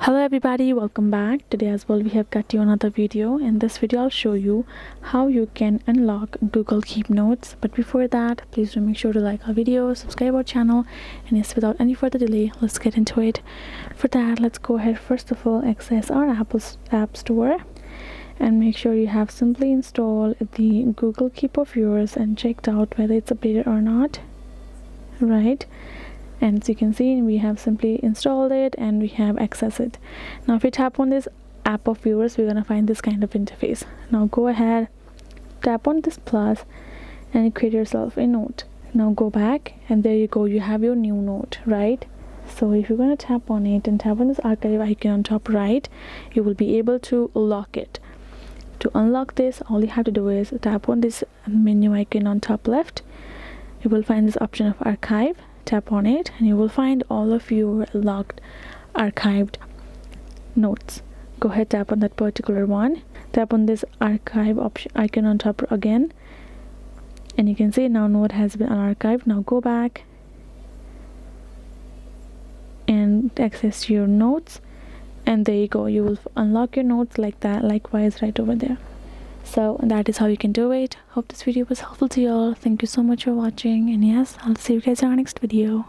Hello everybody, welcome back. Today as well we have got you another video. In this video I'll show you how you can unlock Google Keep Notes. But before that, please do make sure to like our video, subscribe our channel, and yes, without any further delay, let's get into it. For that, let's go ahead first of all access our App Store and make sure you have simply installed the Google Keep of yours and checked out whether it's updated or not, right? And as you can see, we have simply installed it and we have accessed it. Now if we tap on this app of yours, we're gonna find this kind of interface. Now go ahead, tap on this plus and create yourself a note. Now go back and there you go, you have your new note, right? So if you're gonna tap on it and tap on this archive icon on top right, you will be able to lock it. To unlock this, all you have to do is tap on this menu icon on top left. You will find this option of archive. Tap on it and you will find all of your locked archived notes. Go ahead, tap on that particular one, tap on this archive option icon on top again, and you can see now note has been unarchived. Now go back and access your notes, and there you go, you will unlock your notes like that, likewise right over there. So that is how you can do it. Hope this video was helpful to you all. Thank you so much for watching, and yes, I'll see you guys in our next video.